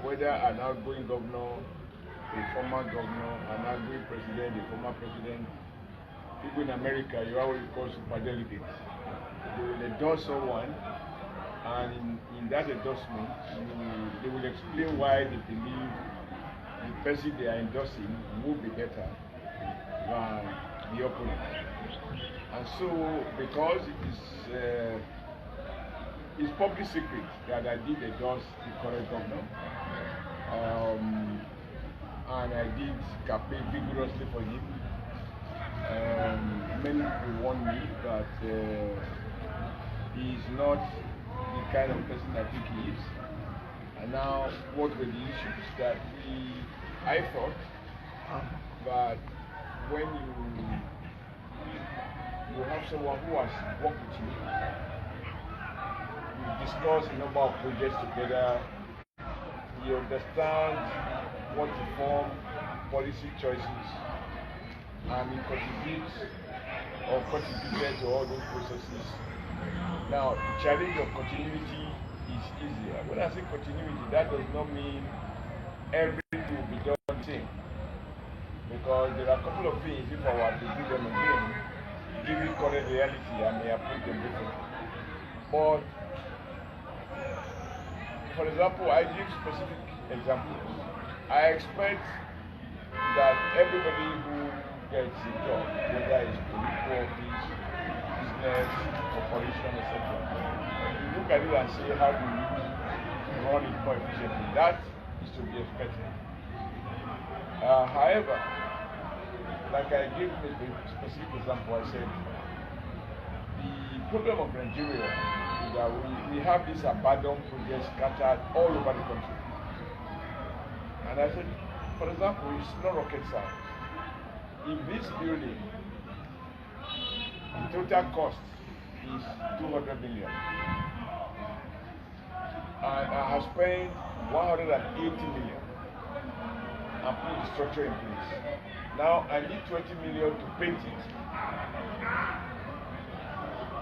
whether an outgoing governor, a former governor, an outgoing president, a former president. People in America, you have what you call superdelegates. They will endorse someone, and in that endorsement, they will explain why they believe the person they are endorsing will be better than the opponent. And so, because it's public secret that I did endorse the current governor, and I did campaign vigorously for him. Many people warn me that he is not the kind of person I think he is. And now, what were the issues that I thought that when you have someone who has worked with you, you discuss a number of projects together, you understand what to form policy choices, and he contributes or contributed to all those processes. Now, the challenge of continuity is easier. When I say continuity, that does not mean everything will be done the same. Because there are a couple of things, if I were to do them again, given current reality, I may approach them differently. But, for example, I give specific examples. I expect that everybody who gets a job, whether it's political office, business, operation, etc., you look at it and say, how do you run it more efficiently? That is to be expected. However, like I gave a specific example, I said, the problem of Nigeria is that we have these abandoned projects scattered all over the country. And I said, for example, it's not rocket science. In this building, the total cost is 200 million. And I have spent 180 million and put the structure in place. Now I need 20 million to paint it.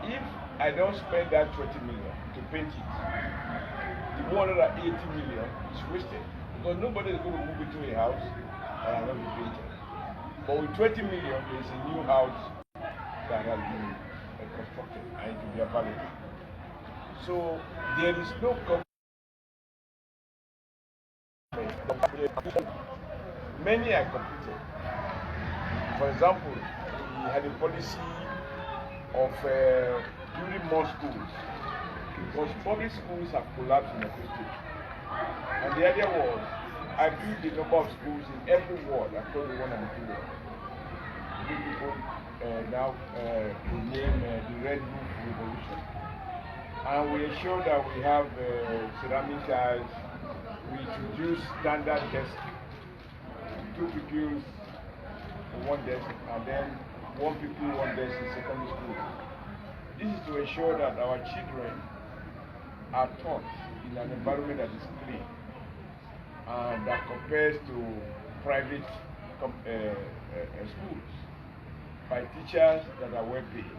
If I don't spend that 20 million to paint it, the 180 million is wasted. Because nobody is going to move into a house and I'm not be painted. But with 20 million, there is a new house that has been constructed and it will be available. So there is no government. Many are completed. For example, we had a policy of building more schools because public schools have collapsed in the state. And the idea was, I built the number of schools in every ward across the 102 ward. People now name the Red Roof Revolution. And we ensure that we have ceramic tiles, we introduce standard desks, 2 pupils for 1 desk, and then 1 pupil, 1 desk in secondary school. This is to ensure that our children are taught in an environment that is clean and that compares to private schools by teachers that are well paid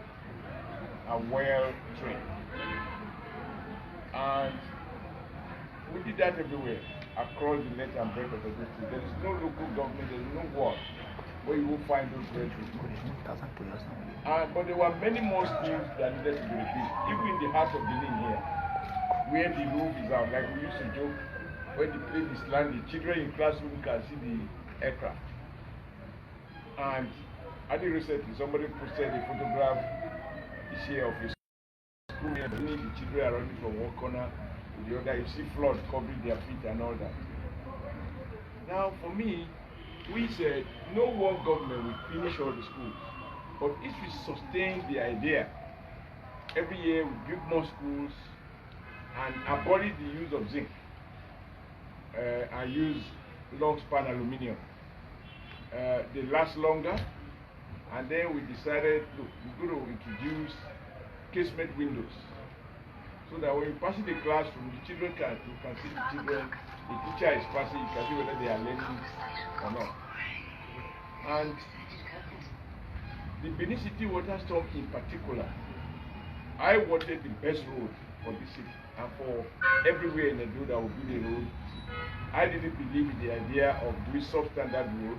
and well trained. And we did that everywhere across the length and breadth of the country. There is no local government, there is no ward where you will find those graduates. But there were many more schools that needed to be rebuilt, even in the heart of Benin here, where the roof is out. Like we used to joke, when the plane is landing, children in classroom can see the aircraft. And I think recently somebody posted a photograph this year of a school where the children are running from one corner to the other. You see flood covering their feet and all that. Now for me, we said no one government will finish all the schools. But if we sustain the idea, every year we build more schools and abolish the use of zinc and use long span aluminium, they last longer. And then we decided, look, we're going to introduce casement windows so that when you pass in the classroom, the children you can see the children, the teacher is passing, you can see whether they are learning or not. And the Benin City water storm in particular, I wanted the best road for the city and for everywhere in the road that will be the road I didn't believe in the idea of doing substandard road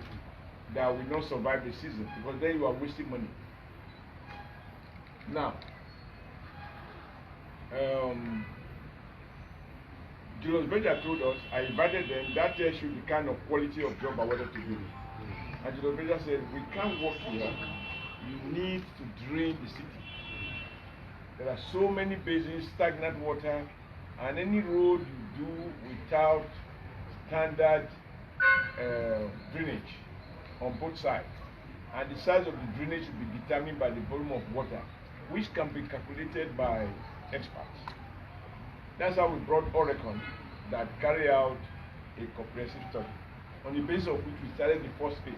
that will not survive the season, because then you are wasting money. Now, Julius Berger told us, I invited them, that tells you the kind of quality of job I wanted to do. And Julius Berger said, we can't work here, you need to drain the city. There are so many basins, stagnant water, and any road you do without standard drainage on both sides. And the size of the drainage will be determined by the volume of water, which can be calculated by experts. That's how we brought Oregon that carry out a comprehensive study, on the basis of which we started the first phase.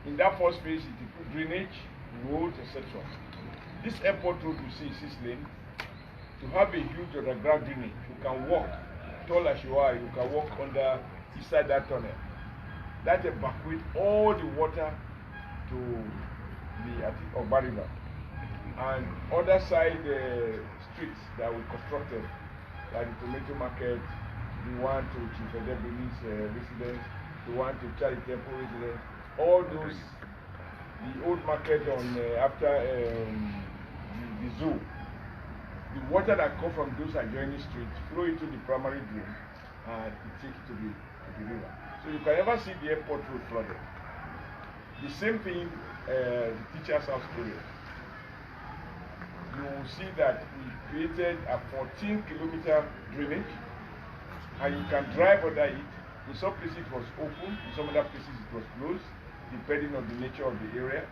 In that first phase, it includes drainage, roads, etc. This airport road you see is 6 lane. To have a huge underground drainage, you can walk, tall as you are, you can walk under inside that tunnel. That evacuates all the water to the Oba River. And other side streets that we constructed, like the tomato market, the one to Chief Edolites residence, the one to Charlie Temple residence, all those, the old market on after the zoo. The water that comes from those adjoining streets flow into the primary drain and it takes it to the river. So you can never see the airport road flooded. The same thing, the teacher's house area. You will see that we created a 14-kilometer drainage, and you can drive under it. In some places it was open, in some other places it was closed, depending on the nature of the area.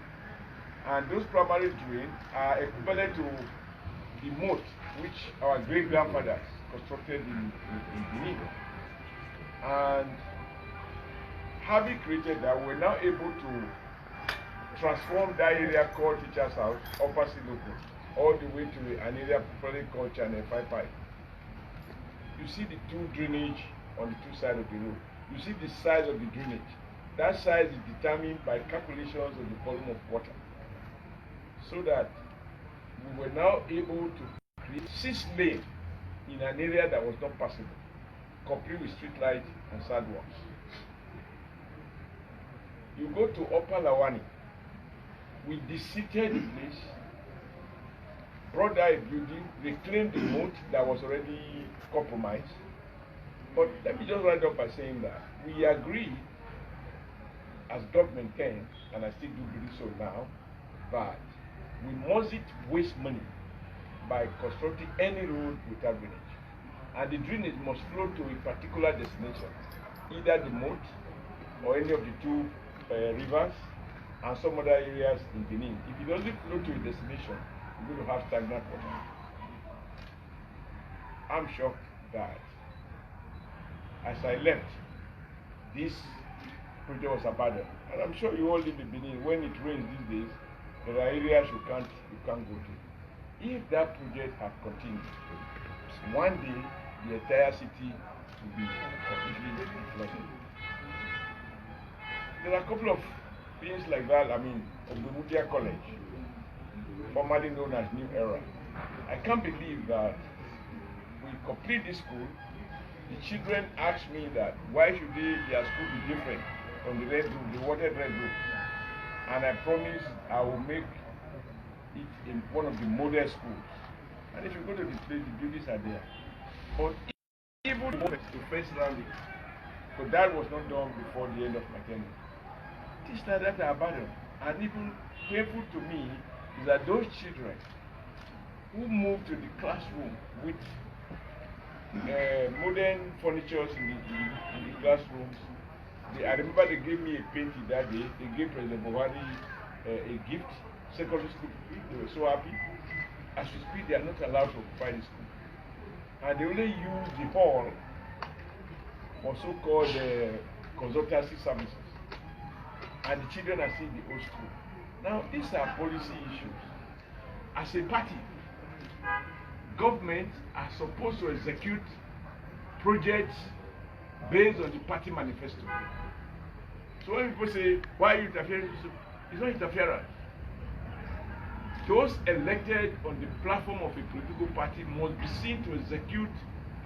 And those primary drains are equivalent to the moat which our great-grandfathers constructed in Benin. And having created that, we're now able to transform that area called Teacher's House, Upper Siloko, all the way to an area popularly called Channel 55. You see the two drainage on the two sides of the road. You see the size of the drainage. That size is determined by calculations of the volume of water. So that we were now able to create 6 lanes in an area that was not passable, complete with street lights and sidewalks. You go to Upper Lawani, we deseated the place, brought down a building, reclaimed the moat that was already compromised. But let me just round up by saying that we agree, as government can, and I still do believe so now, that we mustn't waste money by constructing any road without drainage. And the drainage must flow to a particular destination, either the moat or any of the two rivers and some other areas in Benin. If it doesn't flow to a destination, we're going to have stagnant water. I'm shocked that as I left, this project was abandoned. And I'm sure you all live in Benin. When it rains these days, there are areas you can't go to. If that project had continued, one day the entire city will be completely flooded. There are a couple of things like that. I mean, Ogbumudia College, formerly known as New Era. I can't believe that we complete this school. The children ask me that why should their school be different from the red roof, the watered red roof. And I promise I will make it in one of the model schools. And if you go to the place, the buildings are there. But even to face around it, but that was not done before the end of my tenure. Things like that are abandoned. And even painful to me is that those children who moved to the classroom with modern furnitures in the classrooms, I remember they gave me a painting that day. They gave President Buhari a gift. Secondary school people, they were so happy. As we speak, they are not allowed to occupy the school. And they only use the hall for so-called consultancy services. And the children are seeing the old school. Now, these are policy issues. As a party, governments are supposed to execute projects based on the party manifesto. So when people say, why are you interfering? It's not interference. Those elected on the platform of a political party must be seen to execute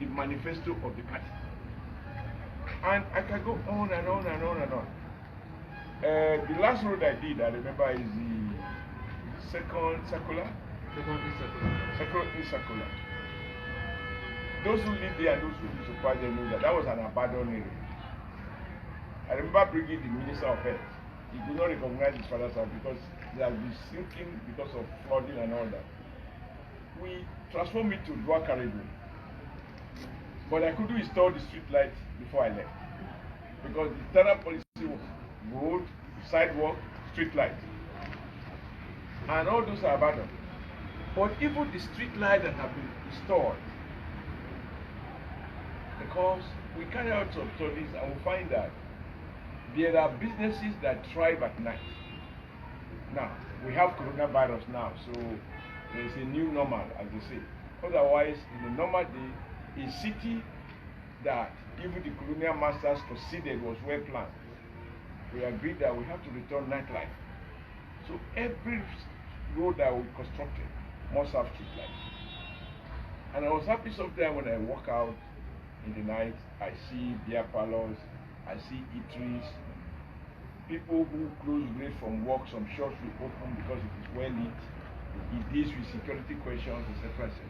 the manifesto of the party. And I can go on and on and on and on. The last road I did, I remember, is the second circular. Second circular. Those who live there and those who live so far, they know that that was an abandoned area. I remember bringing the Minister of Health. He could not recognize his father's house because they had been sinking because of flooding and all that. We transformed it to dual carriage road. But I couldn't install the street lights before I left. Because the standard policy was road, sidewalk, street light. And all those are abandoned. But even the street lights that have been installed, because we carry out some studies and we find that there are businesses that thrive at night. Now, we have coronavirus now, so there is a new normal, as they say. Otherwise, in a normal day, a city that even the colonial masters considered was well planned, we agreed that we have to return nightlife. So every road that we constructed must have street lights. And I was happy sometimes when I walk out in the night, I see beer parlors, I see eateries, people who close late from work, some shops will open because it is well lit. It deals with security questions, etc., etc.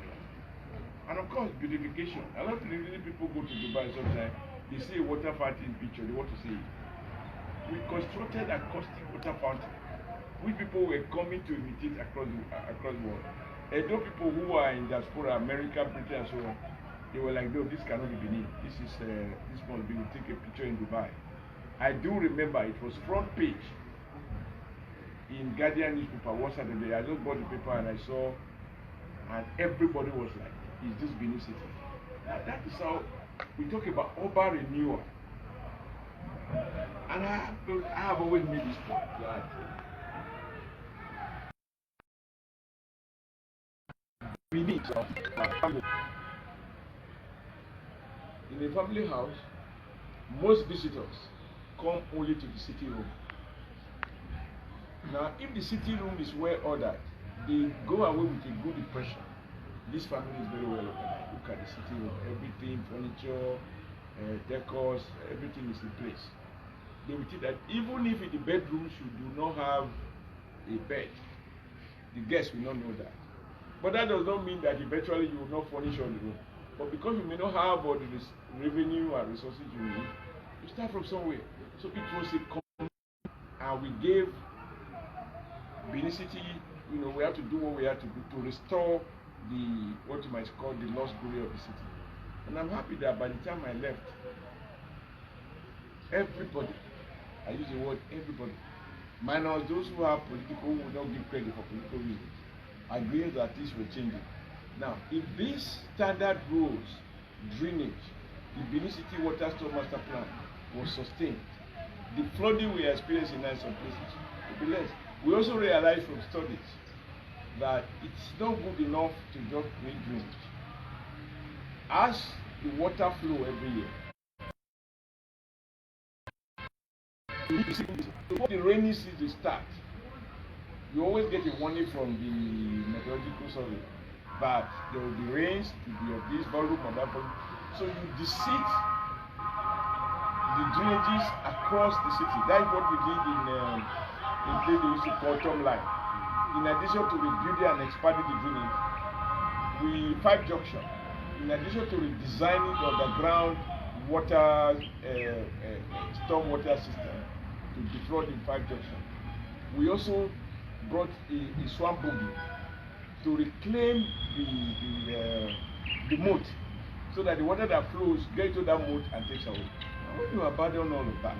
And of course, beautification. A lot of people go to Dubai sometimes, they see a water fountain picture, they want to see it. We constructed a acoustic water fountain, which people were coming to imitate across the world. And those people who are in diaspora, America, Britain, and so on, they were like, no, this cannot be Benin. This must be, we'll take a picture in Dubai. I do remember it was front page in Guardian newspaper one Saturday. I just bought the paper and I saw, and everybody was like, is this Benin City? Now that is how we talk about urban renewal. And I have always made this point that we need a family. In a family house, most visitors come only to the sitting room. Now, if the sitting room is well ordered, they go away with a good impression. This family is very well organized. Look at the sitting room, everything, furniture, decors, everything is in place. They will think that even if in the bedrooms you do not have a bed, the guests will not know that. But that does not mean that eventually you will not furnish all the room. But because you may not have all the revenue and resources you need, you start from somewhere. So it was a common, and we gave Benin City, we have to do what we have to do to restore what you might call the lost glory of the city. And I'm happy that by the time I left, everybody, I use the word everybody, minus those who have who will not give credit for political reasons, agreeing that things were changing. Now, if these standard rules, drainage, the Benin City Water Store Master Plan was sustained, the flooding we are experiencing in some places will be less. We also realize from studies that it's not good enough to just create drainage. As the water flow every year, before the rainy season starts, you always get a warning from the meteorological survey that there will be rains, to be of this volume or that volume. So you deseat the drainages across the city. That is what we did in place they used to call Tom Line. In addition to rebuilding and expanding the drainage, Five Junction, in addition to redesigning the underground water storm water system to defraud in Five Junction, we also brought a swamp bogie to reclaim the moat, so that the water that flows gets to that moat and takes away. Now, when you abandon all of that,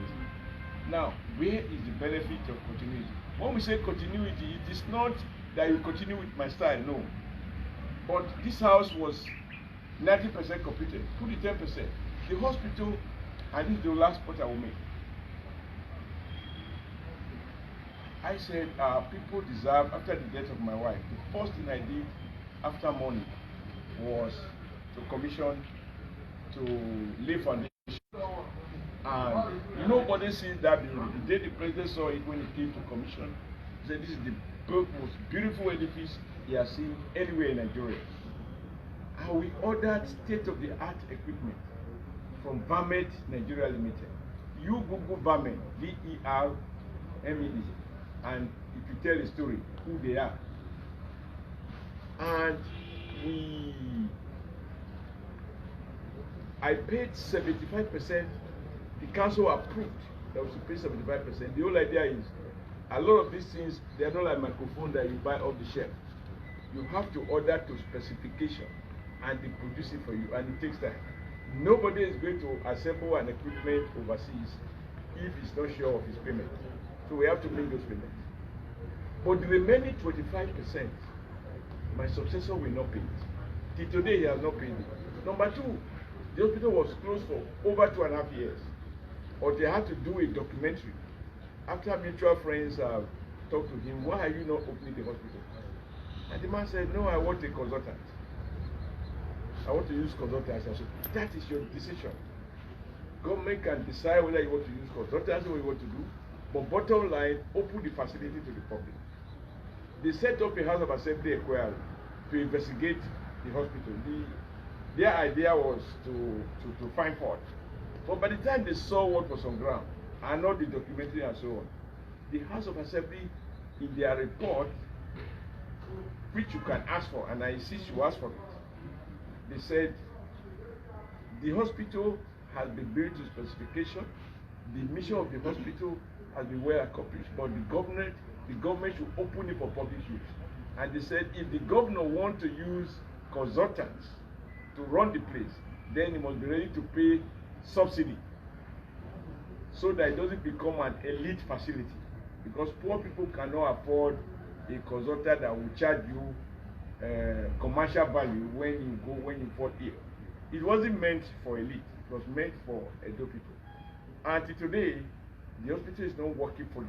now where is the benefit of continuity? When we say continuity, it is not that you continue with my style, no. But this house was 90% completed, put it 10%. The hospital, and this is the last point I will make. I said, people deserve, after the death of my wife, the first thing I did after mourning was to commission to lay foundation. And nobody sees that building. The day the president saw it when he came to commission, he said, this is the most beautiful edifice he has seen anywhere in Nigeria. And we ordered state-of-the-art equipment. from Vamed Nigeria Limited. You Google Vamed, V-E-R-M-E-D, and if you tell the story, who they are. And I paid 75%, the council approved that we should pay 75%. The whole idea is, a lot of these things, they are not like microphone that you buy off the shelf. You have to order to specification, and they produce it for you, and it takes time. Nobody is going to assemble an equipment overseas if he's not sure of his payment. So we have to make those payments. But the remaining 25%, my successor will not pay it. Till today, he has not paid it. Number two, the hospital was closed for over 2.5 years. Or they had to do a documentary. After mutual friends talked to him, why are you not opening the hospital? And the man said, no, I want a consultant. I want to use consultants. I said, that is your decision. Government can decide whether you want to use consultants or what you want to do. But bottom line, open the facility to the public. They set up a House of Assembly inquiry to investigate the hospital. Their idea was to find fault. But by the time they saw what was on ground, and not the documentary and so on, the House of Assembly, in their report, which you can ask for, and I insist you ask for it, they said the hospital has been built to specification, the mission of the hospital has been well accomplished, but the government should open it for public use. And they said if the governor wants to use consultants to run the place, then he must be ready to pay subsidy so that it doesn't become an elite facility, because poor people cannot afford a consultant that will charge you commercial value when you fall ill. It wasn't meant for elite, it was meant for Edo people. Until today, the hospital is not working fully.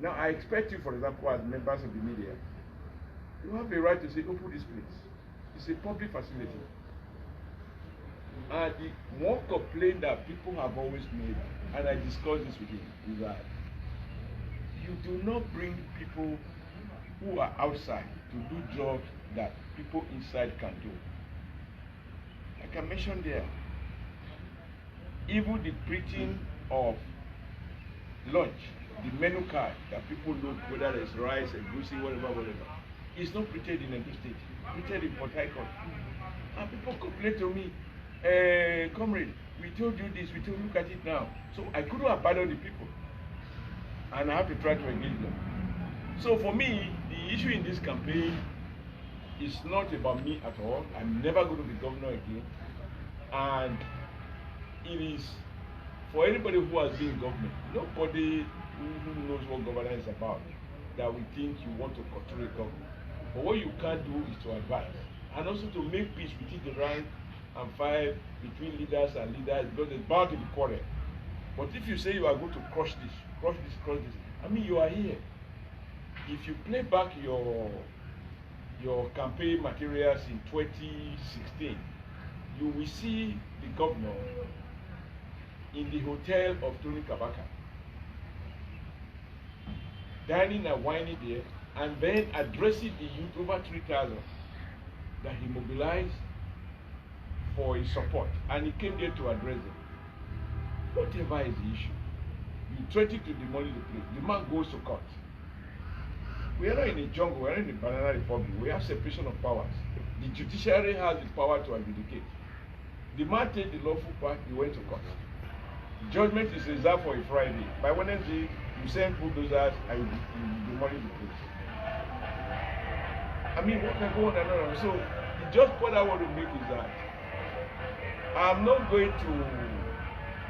Now I expect you, for example, as members of the media, you have a right to say, open this place. It's a public facility. And the one complaint that people have always made, and I discussed this with him, is that you do not bring people who are outside to do jobs that people inside can do. Like I mentioned there, even the printing of lunch, the menu card that people look, whether it's rice, egusi, whatever, it's not printed in Edo State, printed in Port Harcourt. And people complain to me, comrade, we told you this, we told you, look at it now. So I couldn't abandon the people, and I have to try to engage them. So for me, the issue in this campaign is not about me at all. I'm never going to be governor again. And it is for anybody who has been in government. Nobody who knows what governance is about that we think you want to control a government. But what you can't do is to advise. And also to make peace between the rank and file between leaders and leaders, because there's bound to be quarrel. But if you say you are going to crush this, I mean, you are here. If you play back your campaign materials in 2016, you will see the governor in the hotel of Tony Kabaka, dining and whining there, and then addressing the youth, over 3,000, that he mobilized for his support, and he came there to address them. Whatever is the issue, you threaten to demolish the place, the man goes to court. We are not in a jungle, we are in a banana republic. We have separation of powers. The judiciary has the power to adjudicate. The man take the lawful part, he went to court. Judgment is reserved for a Friday. By Wednesday, you send bulldozers and you demolish the place. I mean, what can go on and on? So, the just point I want to make is that I'm not going to,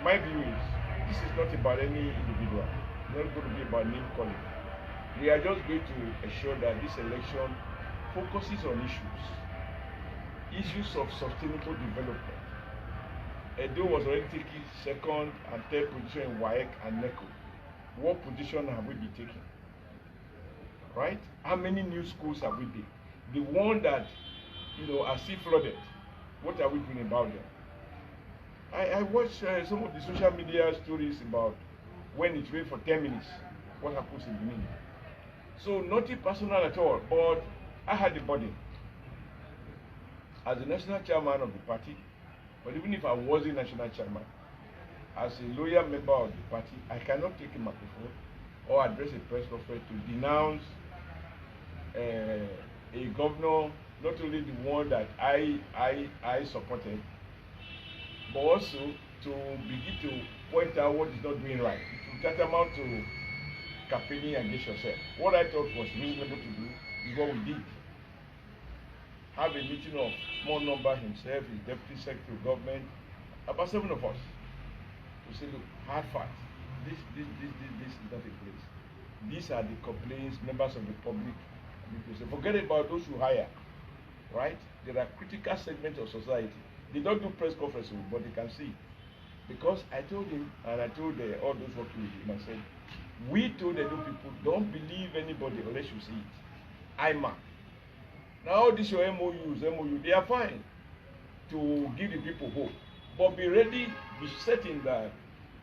my view is, this is not about any individual. It's not going to be about name calling. We are just going to ensure that this election focuses on issues of sustainable development. Edo was already taking second and third position in WAEC and NECO. What position have we been taking? Right? How many new schools have we built? The one that, are still flooded, what are we doing about them? I watched some of the social media stories about when it rains for 10 minutes, what happens in the minute. So nothing personal at all, but I had the burden. As the national chairman of the party, But even if I was a national chairman, as a loyal member of the party, I cannot take a microphone or address a press conference to denounce a governor, not only the one that I supported, but also to begin to point out what is not doing right. It will tantamount to campaigning against yourself. What I thought was reasonable to do is what we did. Have a meeting of small number, himself, his deputy secretary of government, about 7 of us, to say, look, hard facts. This is not a place. These are the complaints members of the public need to say. Forget about those who hire, right? There are critical segments of society. They don't do press conferences, but they can see. Because I told him, and I told all those working with him, I said, we told the people, don't believe anybody unless you see it. IMA. Now all these your MOU, they are fine to give the people hope. But be ready, be certain that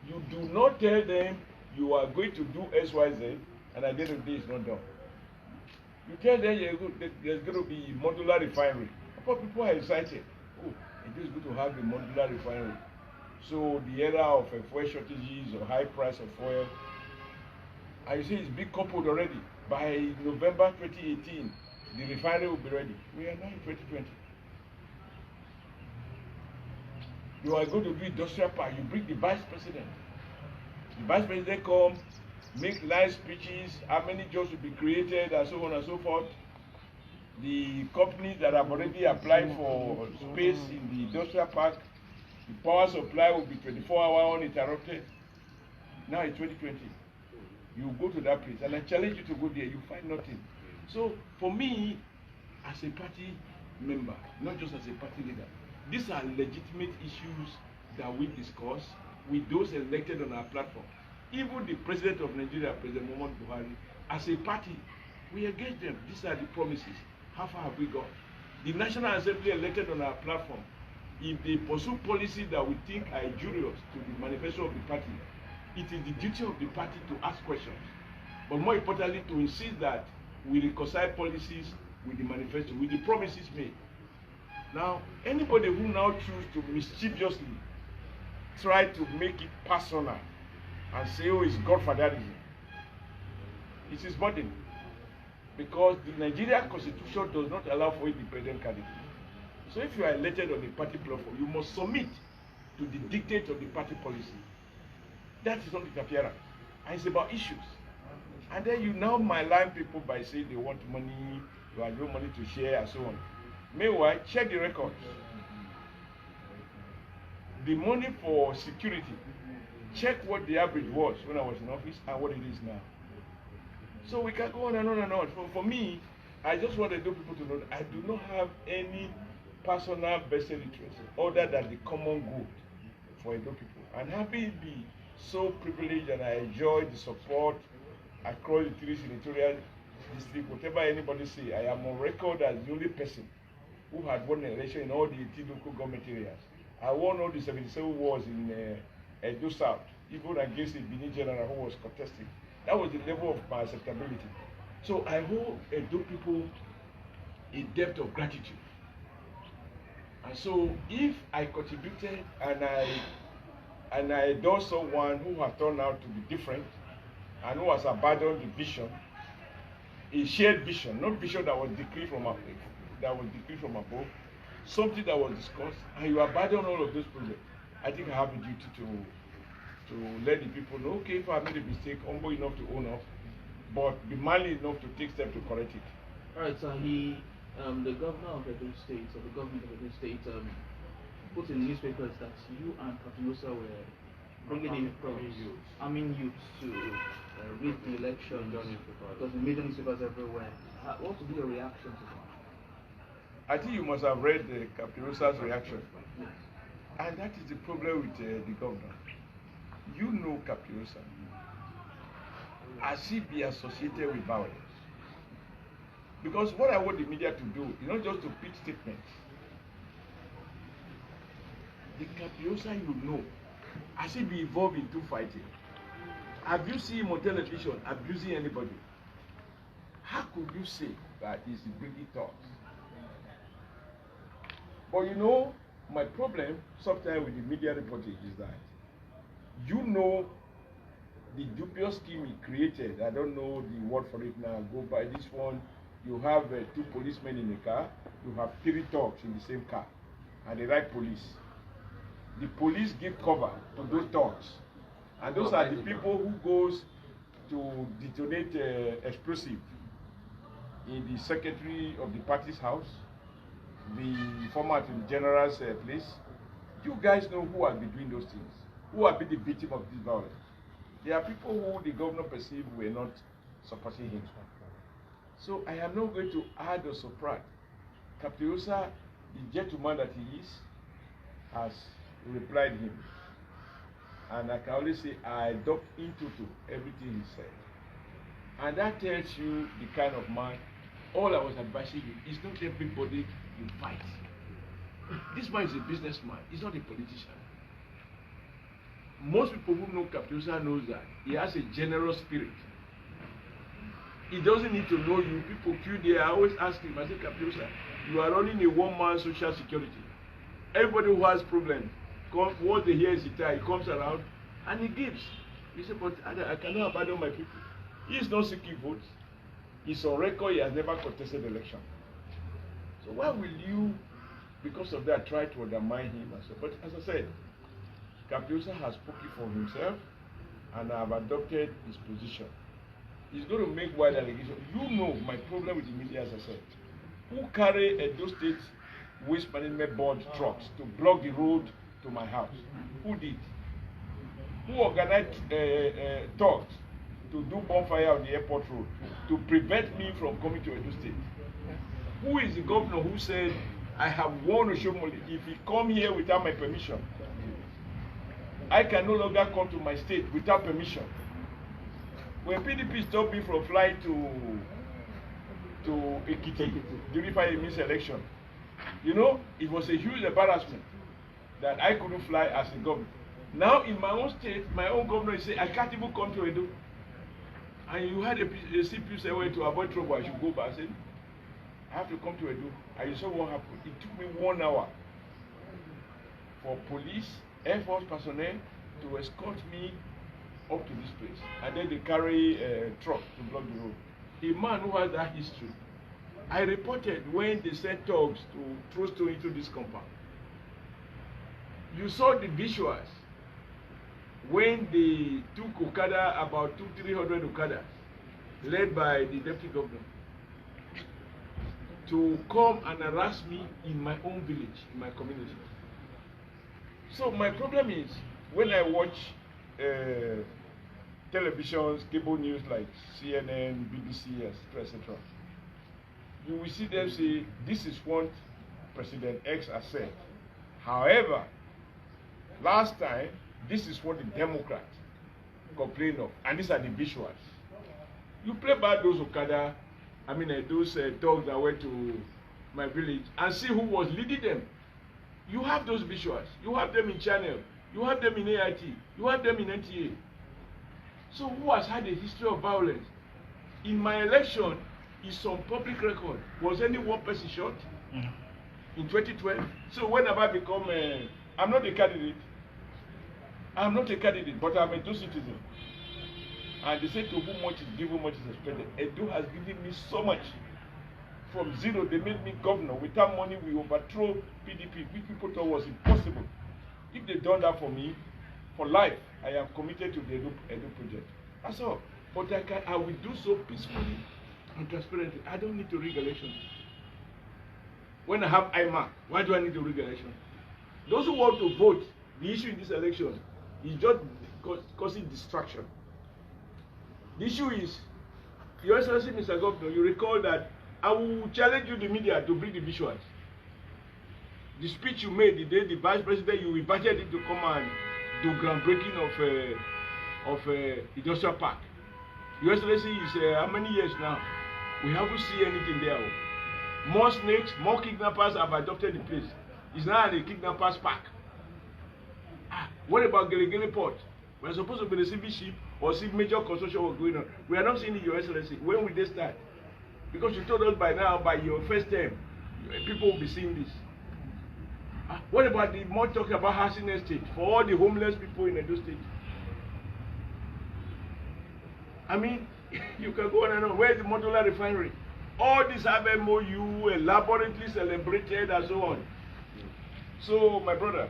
you do not tell them you are going to do XYZ, and at the end of the day it's not done. You tell them there's going to be modular refinery. But people are excited. Oh, it is good to have a modular refinery. So the era of fuel shortages or high price of oil, and you see it's been coupled already. By November 2018, the refinery will be ready. We are now in 2020. You are going to do industrial park. You bring the vice president. The vice president come, make live speeches, how many jobs will be created, and so on and so forth. The companies that have already applied for space in the industrial park, the power supply will be 24-hour uninterrupted. Now it's 2020. You go to that place, and I challenge you to go there. You find nothing. So for me, as a party member, not just as a party leader, these are legitimate issues that we discuss with those elected on our platform. Even the president of Nigeria, President Muhammadu Buhari, as a party, we engage them. These are the promises. How far have we gone? The National Assembly elected on our platform, if they pursue policies that we think are injurious to the manifesto of the party, it is the duty of the party to ask questions. But more importantly, to insist that we reconcile policies with the manifesto, with the promises made. Now, anybody who now chooses to mischievously try to make it personal and say, oh, it's godfatherism, it is burden. Because the Nigerian constitution does not allow for independent candidates. So if you are elected on the party platform, you must submit to the dictate of the party policy. That is not interference. And it's about issues. And then you now malign people by saying they want money, you have no money to share, and so on. Meanwhile, check the records. The money for security, check what the average was when I was in office and what it is now. So we can go on and on and on. For me, I just want people to know that I do not have any personal vested interest other than the common good for Edo people. And having been so privileged and I enjoy the support across the 3 senatorial districts, whatever anybody say, I am on record as the only person who had won an election in all the 18 local government areas. I won all the 77 wards in Edo South, even against the Benin General who was contesting. That was the level of my acceptability. So I owe Edo people a debt of gratitude. And so if I contributed and I endorsed someone who has turned out to be different and who has abandoned the vision, a shared vision, not vision that was decreed from above, something that was discussed, and you abandon all of those projects, I think I have a duty to let the people know, okay, if I made a mistake, humble enough to own up, but be manly enough to take steps to correct it. All right, so the governor of Edo State, or the government of Edo State, put in newspapers that you and Captain Musa were bringing in youths to read the election, because the major newspapers everywhere. What would be your reaction to that? I think you must have read Captain Musa's reaction. Yes. And that is the problem with the governor. You know Captain Musa, as he be associated with violence. Because what I want the media to do is not just to pitch statements. The Captain Musa you know, as he be involved into fighting. Have you seen him on television abusing anybody? How could you say that he's bringing thoughts? But you know, my problem sometimes with the media reporting is that you know the dubious scheme he created. I don't know the word for it now. Go by this one. You have 2 policemen in a car. You have 3 thugs in the same car, and they write police. The police give cover to those thugs, and those are the people who goes to detonate explosive in the secretary of the party's house, the former attorney general's place. You guys know who are between those things, who have been the victim of this violence. There are people who the governor perceived were not supporting him. So I am not going to add or subtract. Captain Osa, the gentleman that he is, has replied him. And I can only say I adopt into everything he said. And that tells you the kind of man. All I was advising you is not everybody you fight. This man is a businessman, he's not a politician. Most people who know Captain Osa knows that he has a generous spirit. He doesn't need to know you. People queue there. I always ask him, I say, Captain Osa, you are running a one-man social security. Everybody who has problems, once they hear his guitar, he comes around and he gives. He said, but I cannot abandon my people. He is not seeking votes. He's on record, he has never contested election. So why will you, because of that, try to undermine him? But as I said, Captain Osa has spoken for himself, and I have adopted his position. He's going to make wide allegations. You know my problem with the media, as I said. Who carry Edo State Waste Management Board trucks to block the road to my house? Who did? Who organized talks to do bonfire on the airport road to prevent me from coming to Edo State? Who is the governor who said, I have warned Oshiomole, if he come here without my permission, I can no longer come to my state without permission? When PDP stopped me from flying to Ekiti during Fayemi's election, you know, it was a huge embarrassment that I couldn't fly as a governor. Now in my own state, my own governor is saying, I can't even come to Edo. And you had a CPU say, well, to avoid trouble, I should go back. I said, I have to come to Edo. And you saw what happened. It took me 1 hour for police, Air Force personnel to escort me up to this place. And then they carry a truck to block the road. A man who has that history. I reported when they sent thugs to throw stone into this compound. You saw the visuals when they took Okada, about 200-300 Okadas, led by the deputy governor, to come and harass me in my own village, in my community. So my problem is, when I watch televisions, cable news like CNN, BBC, etc., you will see them say, this is what President X has said. However, last time, this is what the Democrats complained of, and these are the visuals. You play back those Okada, those dogs that went to my village, and see who was leading them. You have those visuals. You have them in Channel. You have them in AIT. You have them in NTA. So who has had a history of violence? In my election, is on public record. Was any one person shot? In 2012? So when have I become I'm not a candidate. I'm not a candidate, but I'm a Edo citizen. And they say to whom much is given, much is expected. Edo has given me so much. From zero, they made me governor. Without money, we overthrow PDP, which people thought was impossible. If they done that for me, for life, I am committed to the Edo project. That's all. But I will do so peacefully and transparently. I don't need to rig elections. When I have IMAC, why do I need to rig elections? Those who want to vote, the issue in this election is just causing distraction. The issue is, Your Excellency, Mr. Governor, you recall that I will challenge you, the media, to bring the visuals. The speech you made the day the Vice President, you invited him to come and do groundbreaking of industrial park. Your Excellency is how many years now? We haven't seen anything there. More snakes, more kidnappers have adopted the place. It's now a kidnappers park. What about Gelegele Port? We're supposed to be receiving ship or see major construction work going on. We are not seeing it, Your Excellency. When will they start? Because you told us by now, by your first term, people will be seeing this. What about the more talk about housing estate for all the homeless people in Edo State? I mean, you can go on and on. Where is the modular refinery? All these have MOU elaborately celebrated and so on. So, my brother,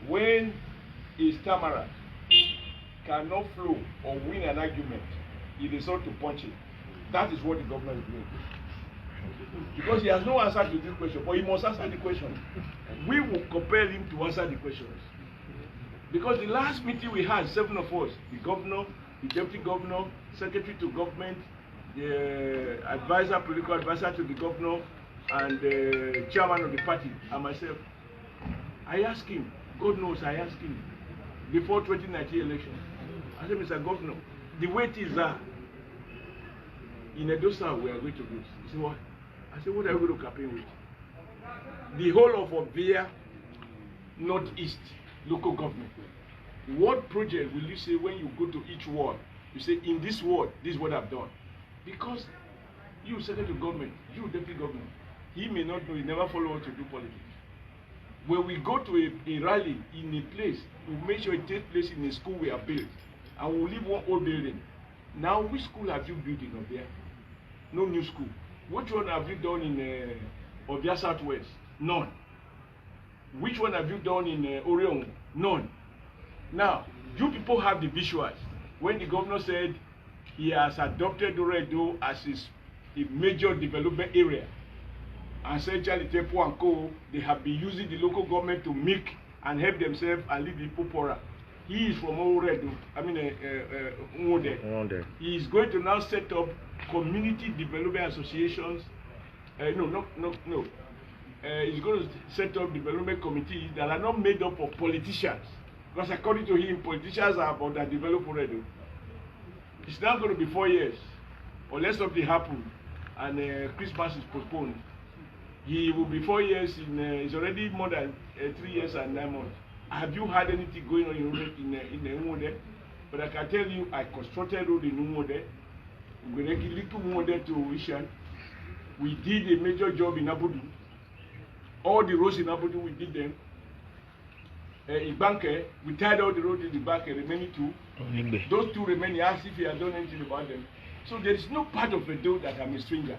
when a stammerer cannot flow or win an argument, he resorts to punching. That is what the governor is doing. Because he has no answer to this question, but he must answer the question. We will compel him to answer the questions. Because the last meeting we had, 7 of us, the governor, the deputy governor, secretary to government, the advisor, political advisor to the governor, and the chairman of the party, and myself, I asked him, God knows I asked him, before 2019 election, I said, Mr. Governor, the way it is that in Edo South we are going to lose. He said, what? I said, what are we going to campaign with? The whole of Obia, Northeast, local government. What project will you say when you go to each ward? You say, in this ward, this is what I've done. Because you, secretary to government, you, deputy governor, he may not know, he never follow us to do politics. When we go to a rally in a place, we make sure it takes place in a school we have built. And we'll leave one old building. Now, which school have you built in Obia? No new school. Which one have you done in Obia Southwest? None. Which one have you done in Orion? None. Now, you people have the visuals. When the governor said he has adopted Oredo as a major development area, and essentially Tepo and Co, they have been using the local government to make and help themselves and leave the people poorer. He is from Oredo, Nwode. He is going to now set up community development associations. He's going to set up development committees that are not made up of politicians. Because according to him, politicians are about that develop Oredo. It's now going to be 4 years, unless something happens and Christmas is postponed. He will be 4 years in. It's already more than 3 years and 9 months. Have you had anything going on in Umode? But I can tell you, I constructed road in Umode. We little Umode to Ishan. We did a major job in Abudu. All the roads in Abudu, we did them. In Banke, we tied all the roads in the Banke, remaining 2. Those 2 remaining, asked if he had done anything about them. So there is no part of a door that I'm a stranger.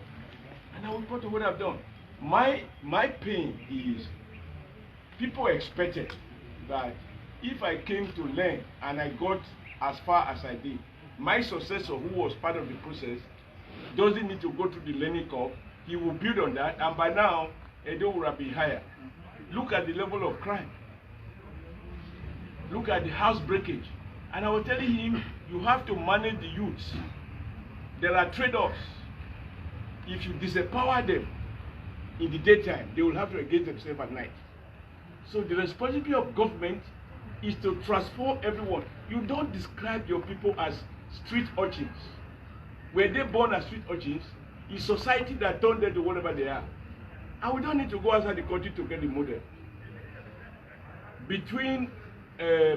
And I will report to what I've done. My pain is people expected that if I came to learn and I got as far as I did, my successor who was part of the process doesn't need to go through the learning curve. He will build on that, and by now Edo will have been higher. Look at the level of crime. Look at the house breakage. And I was telling him, you have to manage the youths. There are trade-offs. If you disempower them in the daytime, they will have to engage themselves at night. So the responsibility of government is to transform everyone. You don't describe your people as street urchins. Were they born as street urchins? It's society that turned them to whatever they are. And we don't need to go outside the country to get the model. Between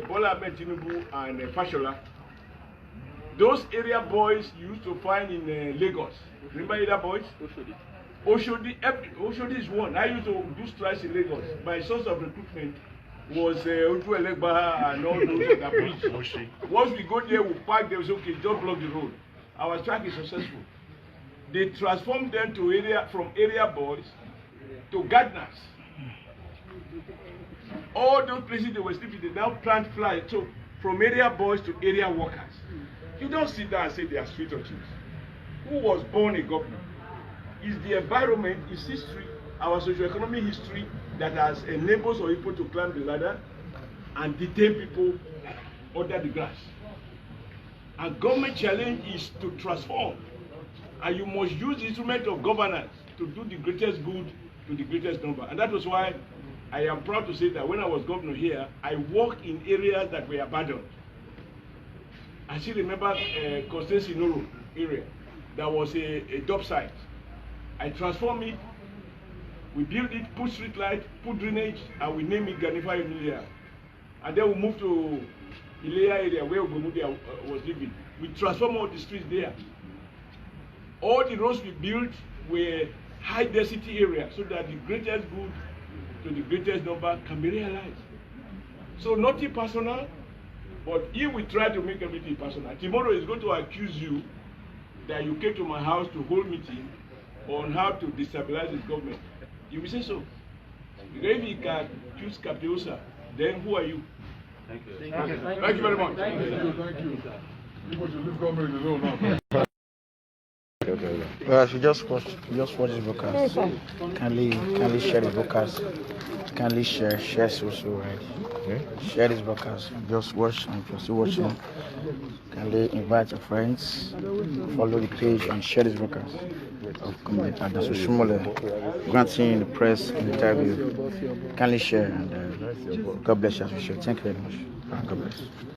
Bola Ahmed Tinubu and Fashola, those area boys you used to find in Lagos. Remember area boys? Oshodi is one. I used to do strikes in Lagos. My source of recruitment was Oju Elegba and all those at that bridge. Once we go there, we park them, say, okay, don't block the road. Our strike is successful. They transformed them to from area boys to gardeners. All those places they were sleeping, they now plant flies. So from area boys to area workers. You don't sit down and say they are street urchins. Who was born a governor? It's the environment, it's history, our socio-economic history that has enabled some people to climb the ladder and detain people under the grass. And government challenge is to transform. And you must use the instrument of governance to do the greatest good to the greatest number. And that was why I am proud to say that when I was governor here, I worked in areas that were abandoned. I still remember Constance Inoro area. That was a dump site. I transformed it, we built it, put street light, put drainage, and we named it Ganifa Emilia. And then we moved to Ilea area where Ogomudia was living. We transformed all the streets there. All the roads we built were high density area so that the greatest good to the greatest number can be realized. So nothing personal, but if we try to make everything personal, tomorrow is going to accuse you that you came to my house to hold meeting on how to destabilize this government. You will say so. Because if you can choose Capiosa, then who are you? Thank you. Thank you very much. Thank you. People should leave government alone now. Well, if you just watch this broadcast, kindly share the broadcast. Kindly share also, right? Share this broadcast. Just watch, and if you're still watching, kindly invite your friends, follow the page, and share this broadcast of Comrade Oshiomole granting the press an interview. Kindly share, and God bless you as we share. Thank you very much. God bless.